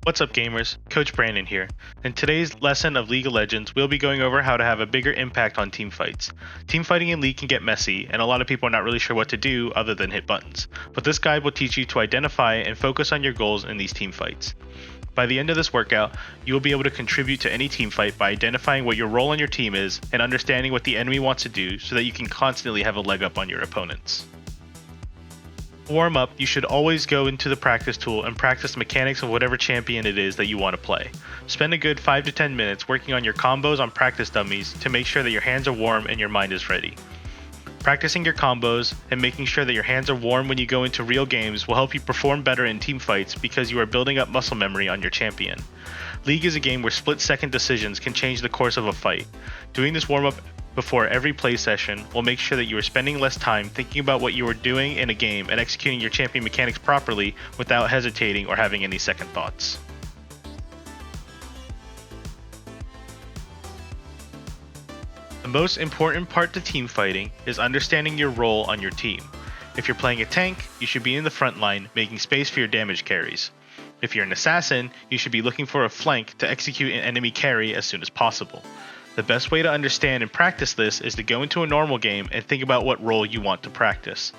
What's up gamers, Coach Brandon here. In today's lesson of League of Legends, we'll be going over how to have a bigger impact on team fights. Team fighting in League can get messy, and a lot of people are not really sure what to do other than hit buttons. But this guide will teach you to identify and focus on your goals in these team fights. By the end of this workout, you will be able to contribute to any team fight by identifying what your role on your team is and understanding what the enemy wants to do so that you can constantly have a leg up on your opponents. To warm up, you should always go into the practice tool and practice the mechanics of whatever champion it is that you want to play. Spend a good 5 to 10 minutes working on your combos on practice dummies to make sure that your hands are warm and your mind is ready. Practicing your combos and making sure that your hands are warm when you go into real games will help you perform better in team fights because you are building up muscle memory on your champion. League is a game where split-second decisions can change the course of a fight. Doing this warm-up before every play session will make sure that you are spending less time thinking about what you are doing in a game and executing your champion mechanics properly without hesitating or having any second thoughts. The most important part to team fighting is understanding your role on your team. If you're playing a tank, you should be in the front line making space for your damage carries. If you're an assassin, you should be looking for a flank to execute an enemy carry as soon as possible. The best way to understand and practice this is to go into a normal game and think about what role you want to practice.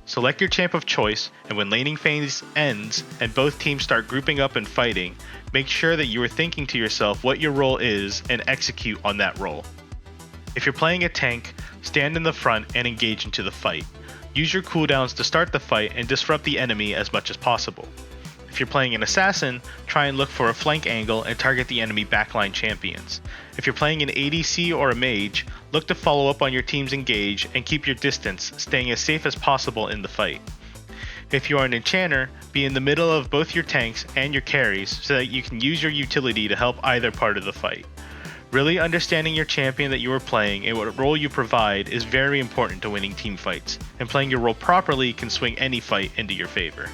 Select your champ of choice, and when laning phase ends and both teams start grouping up and fighting, make sure that you are thinking to yourself what your role is and execute on that role. If you're playing a tank, stand in the front and engage into the fight. Use your cooldowns to start the fight and disrupt the enemy as much as possible. If you're playing an assassin, try and look for a flank angle and target the enemy backline champions. If you're playing an ADC or a mage, look to follow up on your team's engage and keep your distance, staying as safe as possible in the fight. If you are an enchanter, be in the middle of both your tanks and your carries so that you can use your utility to help either part of the fight. Really understanding your champion that you are playing and what role you provide is very important to winning team fights, and playing your role properly can swing any fight into your favor.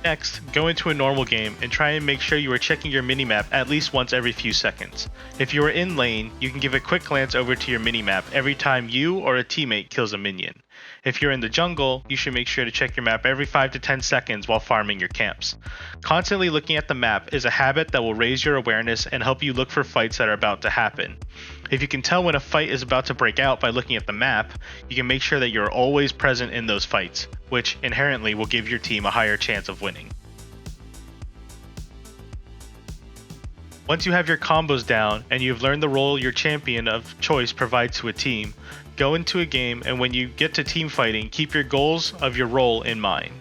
Next, go into a normal game and try and make sure you are checking your minimap at least once every few seconds. If you are in lane, you can give a quick glance over to your minimap every time you or a teammate kills a minion. If you're in the jungle, you should make sure to check your map every 5 to 10 seconds while farming your camps. Constantly looking at the map is a habit that will raise your awareness and help you look for fights that are about to happen. If you can tell when a fight is about to break out by looking at the map, you can make sure that you're always present in those fights, which inherently will give your team a higher chance of winning. Once you have your combos down and you've learned the role your champion of choice provides to a team, go into a game, and when you get to team fighting, keep your goals of your role in mind.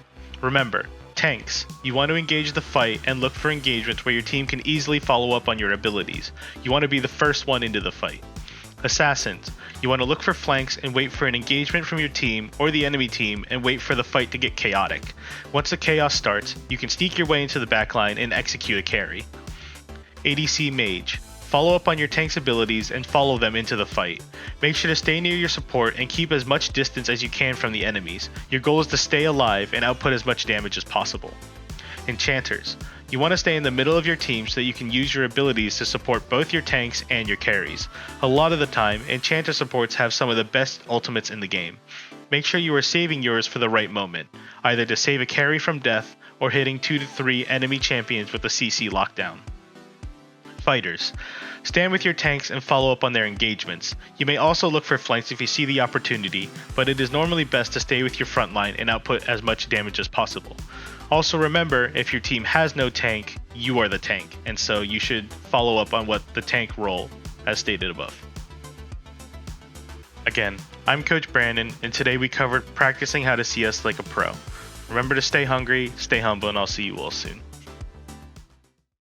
Remember, tanks, you want to engage the fight and look for engagements where your team can easily follow up on your abilities. You want to be the first one into the fight. Assassins, you want to look for flanks and wait for an engagement from your team or the enemy team and wait for the fight to get chaotic. Once the chaos starts, you can sneak your way into the backline and execute a carry. ADC Mage, follow up on your tank's abilities and follow them into the fight. Make sure to stay near your support and keep as much distance as you can from the enemies. Your goal is to stay alive and output as much damage as possible. Enchanters, you want to stay in the middle of your team so that you can use your abilities to support both your tanks and your carries. A lot of the time, Enchanter supports have some of the best ultimates in the game. Make sure you are saving yours for the right moment, either to save a carry from death or hitting 2 to 3 enemy champions with a CC lockdown. Fighters, stand with your tanks and follow up on their engagements. You may also look for flanks if you see the opportunity, but it is normally best to stay with your front line and output as much damage as possible. Also remember, if your team has no tank, you are the tank, and so you should follow up on what the tank role as stated above. Again, I'm Coach Brandon, and today we covered practicing how to CS like a pro. Remember to stay hungry, stay humble, and I'll see you all soon.